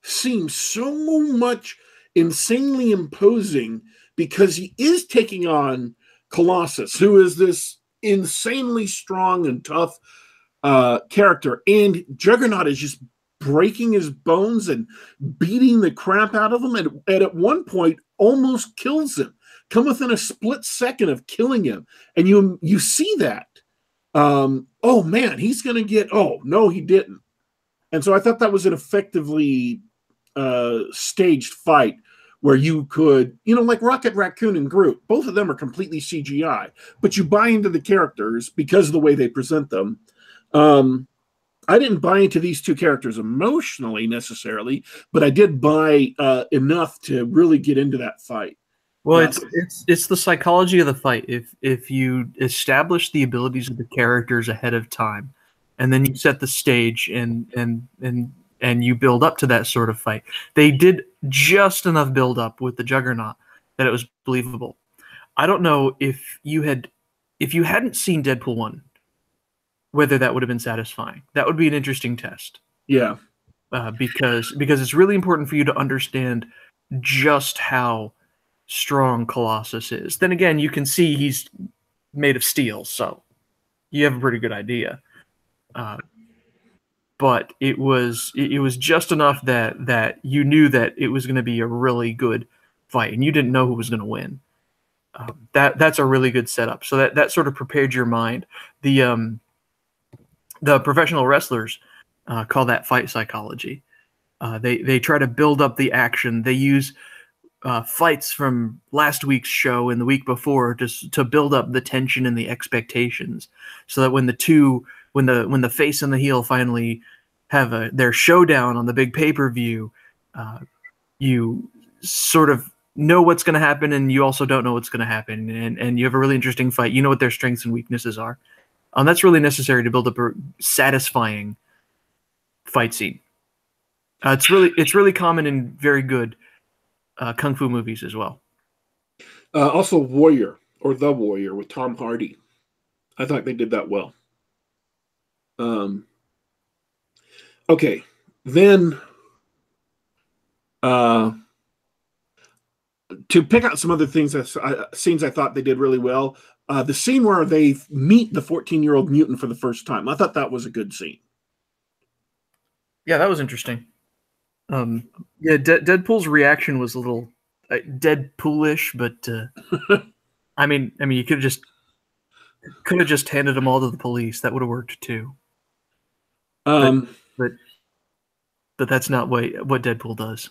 seem so much insanely imposing because he is taking on Colossus, who is this insanely strong and tough character. And Juggernaut is just breaking his bones and beating the crap out of him. And at one point, almost kills him. Come within a split second of killing him. And you see that. Oh, man, he's going to get... Oh, no, he didn't. And so I thought that was an effectively staged fight where you could, you know, like Rocket Raccoon and Groot, both of them are completely CGI, but you buy into the characters because of the way they present them. I didn't buy into these two characters emotionally necessarily, but I did buy enough to really get into that fight. Well, it's the psychology of the fight. If you establish the abilities of the characters ahead of time, and then you set the stage and you build up to that sort of fight. They did just enough build up with the Juggernaut that it was believable. I don't know if you hadn't seen Deadpool 1, whether that would have been satisfying. That would be an interesting test. Yeah. Because it's really important for you to understand just how strong Colossus is. Then again, you can see he's made of steel, so you have a pretty good idea. But it was just enough that you knew that it was going to be a really good fight, and you didn't know who was going to win. That's a really good setup. So that sort of prepared your mind. The professional wrestlers call that fight psychology. They try to build up the action. They use fights from last week's show and the week before just to build up the tension and the expectations, so that when the face and the heel finally have their showdown on the big pay-per-view, you sort of know what's going to happen, and you also don't know what's going to happen, and you have a really interesting fight. You know what their strengths and weaknesses are. That's really necessary to build up a satisfying fight scene. It's really common in very good kung fu movies as well. Also, Warrior or The Warrior with Tom Hardy. I thought they did that well. Okay, then to pick out some other things, scenes I thought they did really well. The scene where they meet the 14-year-old mutant for the first time. I thought that was a good scene. Yeah, that was interesting. Yeah, Deadpool's reaction was a little Deadpoolish, but I mean, you could have just handed them all to the police. That would have worked too. But that's not what Deadpool does.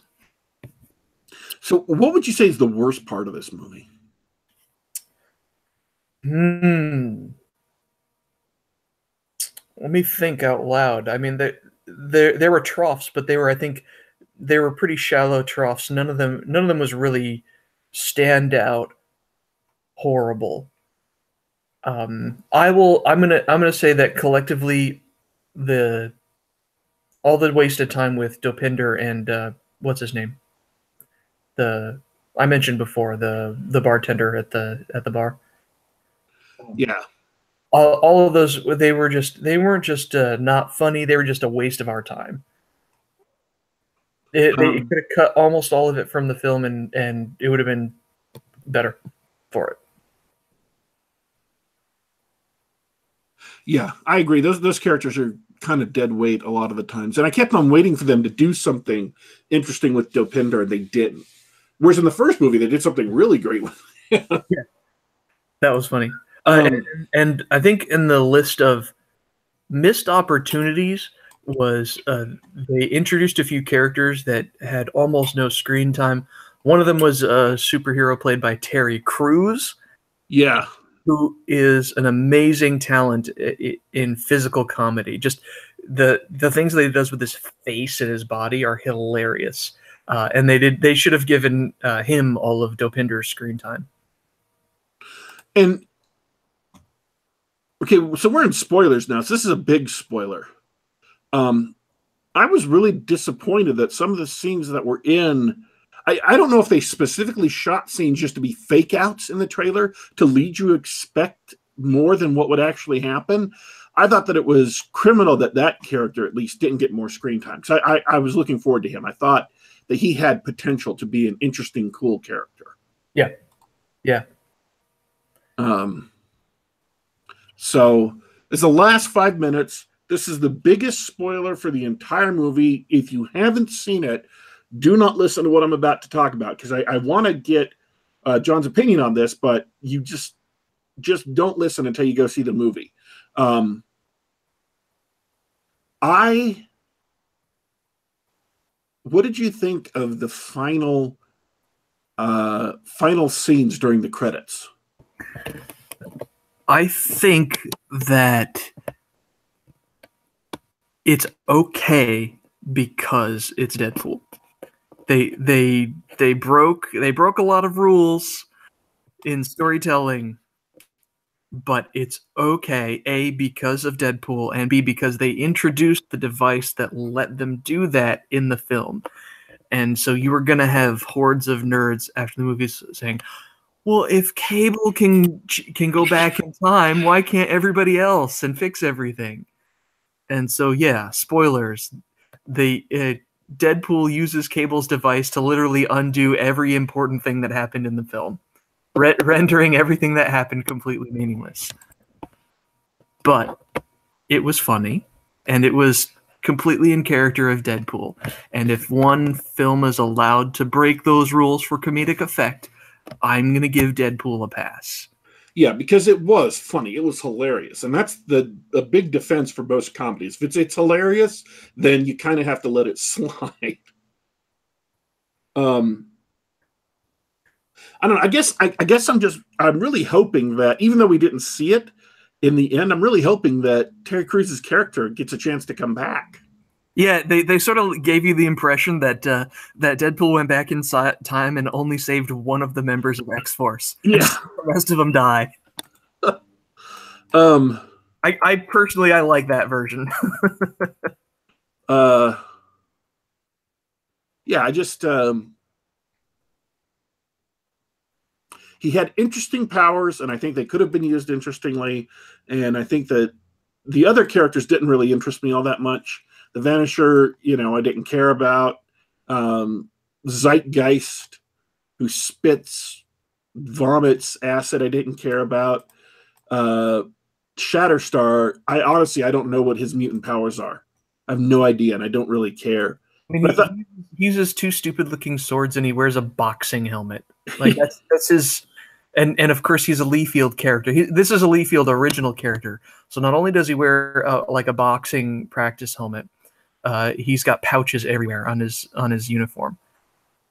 So, what would you say is the worst part of this movie? Let me think out loud. I mean, there were troughs, but I think they were pretty shallow troughs. None of them was really standout horrible. I'm gonna say that collectively, all the wasted time with Dopinder and what's his name, I mentioned before, the bartender at the bar. Yeah. All of those, they weren't just not funny. They were just a waste of our time. They could have cut almost all of it from the film, and it would have been better for it. Yeah, I agree. Those characters are kind of dead weight a lot of the times, and I kept on waiting for them to do something interesting with Dopinder, and they didn't. Whereas in the first movie, they did something really great with him. Yeah, that was funny. And I think in the list of missed opportunities was they introduced a few characters that had almost no screen time. One of them was a superhero played by Terry Crews. Yeah. Who is an amazing talent in physical comedy. Just the things that he does with his face and his body are hilarious. And they should have given him all of Dopinder's screen time. And okay, so we're in spoilers now. So this is a big spoiler. I was really disappointed that some of the scenes that were in, I don't know if they specifically shot scenes just to be fake outs in the trailer to lead you to expect more than what would actually happen. I thought that it was criminal that character at least didn't get more screen time. So I was looking forward to him. I thought that he had potential to be an interesting, cool character. Yeah. Yeah. So it's the last 5 minutes. This is the biggest spoiler for the entire movie. If you haven't seen it, do not listen to what I'm about to talk about, because I want to get John's opinion on this, but you just don't listen until you go see the movie. What did you think of the final scenes during the credits? I think that it's okay because it's Deadpool. They broke a lot of rules in storytelling, but it's okay, A, because of Deadpool, and B, because they introduced the device that let them do that in the film. And so you were going to have hordes of nerds after the movie saying, well, if Cable can go back in time, why can't everybody else and fix everything? And so, yeah, spoilers. Deadpool uses Cable's device to literally undo every important thing that happened in the film, rendering everything that happened completely meaningless. But it was funny, and it was completely in character of Deadpool. And if one film is allowed to break those rules for comedic effect, I'm going to give Deadpool a pass. Yeah, because it was funny. It was hilarious. And that's a big defense for most comedies. If it's hilarious, then you kind of have to let it slide. I don't know. I guess I'm really hoping that, even though we didn't see it in the end, I'm really hoping that Terry Crews' character gets a chance to come back. Yeah, they sort of gave you the impression that that Deadpool went back in time and only saved one of the members of X-Force. Yeah, the rest of them die. I personally like that version. I yeah, I just he had interesting powers, and I think they could have been used interestingly. And I think that the other characters didn't really interest me all that much. The Vanisher, I didn't care about. Zeitgeist, who spits, vomits acid, I didn't care about. Shatterstar, I don't know what his mutant powers are. I have no idea, and I don't really care. I mean, he uses two stupid-looking swords, and he wears a boxing helmet. Like that's his. And of course, he's a Leafield character. This is a Leafield original character. So not only does he wear like a boxing practice helmet, he's got pouches everywhere on his uniform.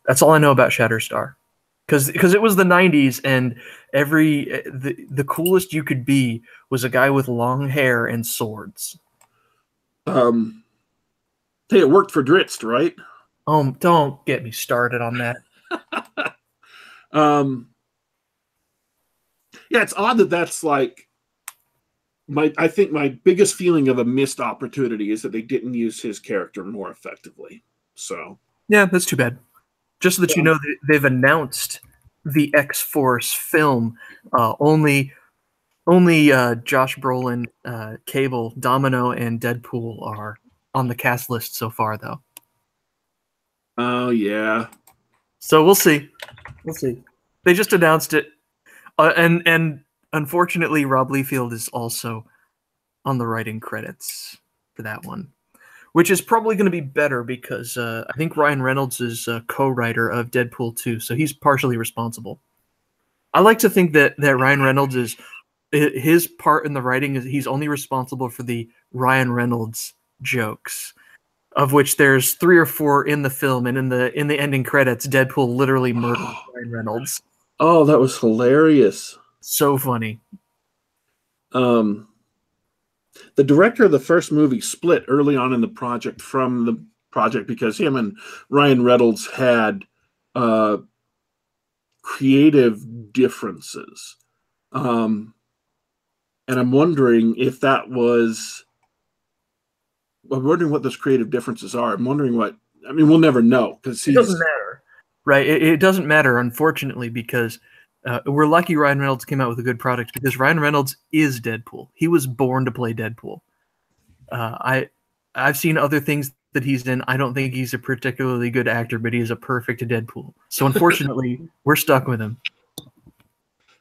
That's all I know about Shatterstar, because it was the '90s, and the coolest you could be was a guy with long hair and swords. Hey, it worked for Dritz, right? Don't get me started on that. Yeah, it's odd that's like I think my biggest feeling of a missed opportunity is that they didn't use his character more effectively. So yeah, that's too bad. Just so that you know, they've announced the X-Force film. Only Josh Brolin, Cable, Domino, and Deadpool are on the cast list so far, though. Oh yeah. So we'll see. We'll see. They just announced it, and unfortunately, Rob Liefeld is also on the writing credits for that one, which is probably going to be better because I think Ryan Reynolds is a co-writer of Deadpool 2, so he's partially responsible. I like to think that Ryan Reynolds is his part in the writing is he's only responsible for the Ryan Reynolds jokes, of which there's 3 or 4 in the film, and in the ending credits, Deadpool literally murders Ryan Reynolds. Oh, that was hilarious. So funny. The director of the first movie split early on in the project from the project because him and Ryan Reynolds had creative differences. And I'm wondering if that was... I'm wondering what those creative differences are. I'm wondering what... I mean, we'll never know because it doesn't matter. Right? It doesn't matter, unfortunately, because we're lucky Ryan Reynolds came out with a good product, because Ryan Reynolds is Deadpool. He was born to play Deadpool. I've seen other things that he's in. I don't think he's a particularly good actor, but he is a perfect Deadpool. So unfortunately, we're stuck with him.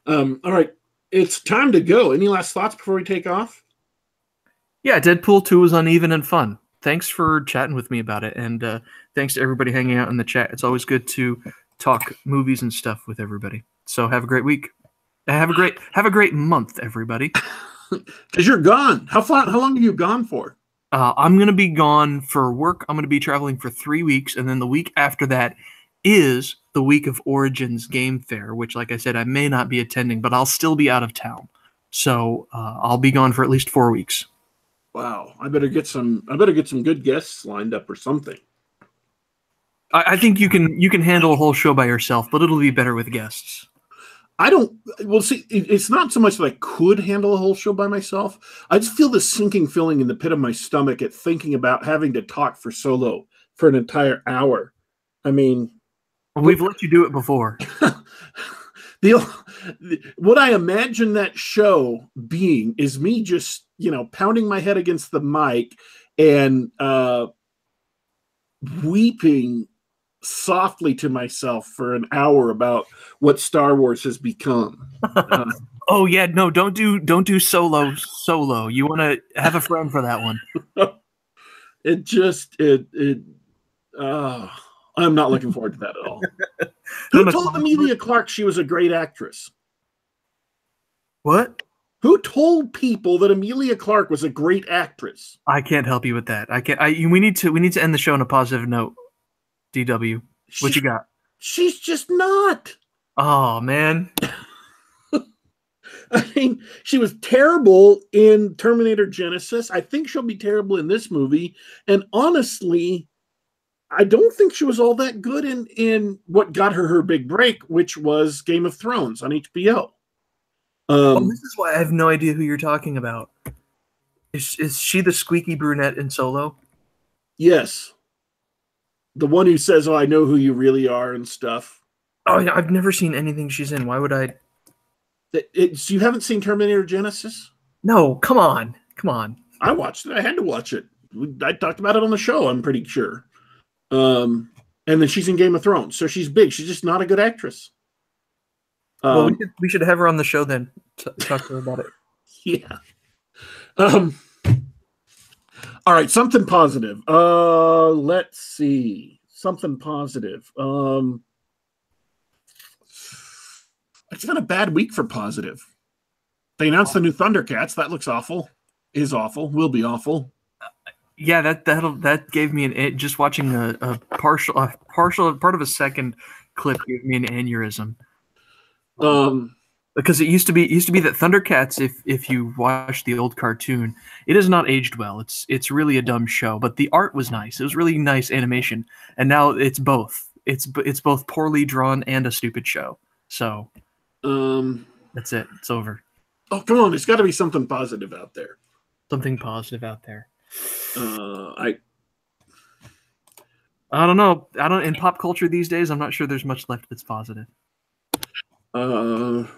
All right. It's time to go. Any last thoughts before we take off? Yeah, Deadpool 2 was uneven and fun. Thanks for chatting with me about it, and thanks to everybody hanging out in the chat. It's always good to talk movies and stuff with everybody. So have a great week. Have a great month, everybody. Because you're gone. How long are you gone for? I'm going to be gone for work. I'm going to be traveling for 3 weeks, and then the week after that is the week of Origins Game Fair, which, like I said, I may not be attending, but I'll still be out of town. So I'll be gone for at least 4 weeks. Wow, I better get some good guests lined up or something. I think you can handle a whole show by yourself, but it'll be better with guests. See, it's not so much that I could handle a whole show by myself. I just feel this sinking feeling in the pit of my stomach at thinking about having to talk for solo for an entire hour. I mean, we've let you do it before. What I imagine that show being is me just, pounding my head against the mic and weeping softly to myself for an hour about what Star Wars has become. Oh yeah, no, don't do solo. You want to have a friend for that one. I'm not looking forward to that at all. Who told Emilia Clarke she was a great actress? What? Who told people that Emilia Clarke was a great actress? I can't help you with that. I can't. We need to end the show on a positive note. DW, what you got? She's just not. Oh man. I mean, she was terrible in Terminator Genesis. I think she'll be terrible in this movie. And honestly, I don't think she was all that good in what got her big break, which was Game of Thrones on HBO. This is why I have no idea who you're talking about. Is she the squeaky brunette in Solo? Yes. The one who says, "Oh, I know who you really are" and stuff. Oh, yeah, I've never seen anything she's in. Why would I? You haven't seen Terminator Genesis? No, come on. Come on. I watched it. I had to watch it. I talked about it on the show, I'm pretty sure. And then she's in Game of Thrones, so she's big. She's just not a good actress. Well, we should have her on the show then. Talk to her about it. Yeah. All right, something positive. Let's see. Something positive. It's been a bad week for positive. They announced the new Thundercats. That looks awful. Is awful. Will be awful. Yeah, that gave me just watching a partial part of a second clip gave me an aneurysm. Because it used to be that Thundercats, if you watch the old cartoon, it has not aged well. It's really a dumb show, but the art was nice. It was really nice animation, and now it's both. It's both poorly drawn and a stupid show. So, that's it. It's over. Oh, come on! There's got to be something positive out there. Something positive out there. I don't know. In pop culture these days, I'm not sure there's much left that's positive. Oh,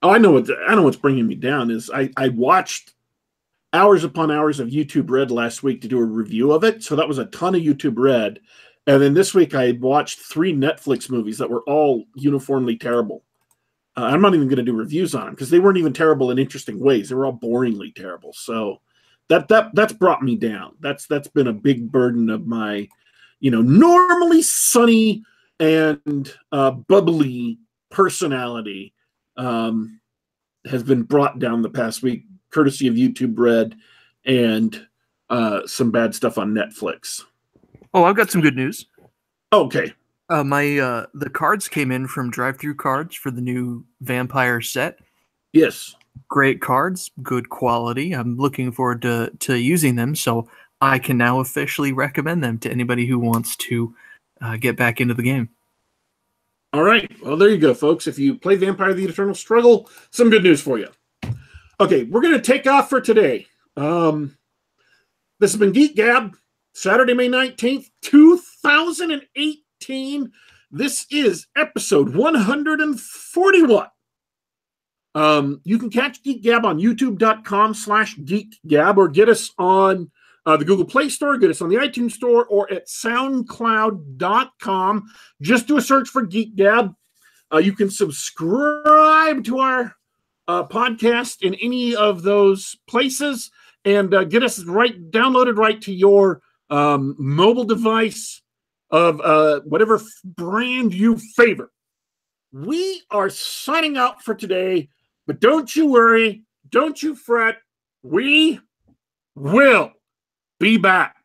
I know what's bringing me down is I watched hours upon hours of YouTube Red last week to do a review of it. So that was a ton of YouTube Red. And then this week I watched 3 Netflix movies that were all uniformly terrible. I'm not even going to do reviews on them because they weren't even terrible in interesting ways. They were all boringly terrible. So that's brought me down. That's been a big burden of my, normally sunny and bubbly personality has been brought down the past week, courtesy of YouTube Red and some bad stuff on Netflix. Oh, I've got some good news. Okay. The cards came in from Drive-Thru Cards for the new Vampire set. Yes. Great cards, good quality. I'm looking forward to using them, so I can now officially recommend them to anybody who wants to get back into the game. All right. Well, there you go, folks. If you play Vampire the Eternal Struggle, some good news for you. Okay, we're going to take off for today. This has been Geek Gab, Saturday, May 19th, 2018. This is episode 141. You can catch Geek Gab on youtube.com/geekgab or get us on the Google Play Store, get us on the iTunes Store, or at soundcloud.com. Just do a search for Geek Gab. You can subscribe to our podcast in any of those places and get us downloaded right to your mobile device of whatever brand you favor. We are signing out for today, but don't you worry, don't you fret. We will be back.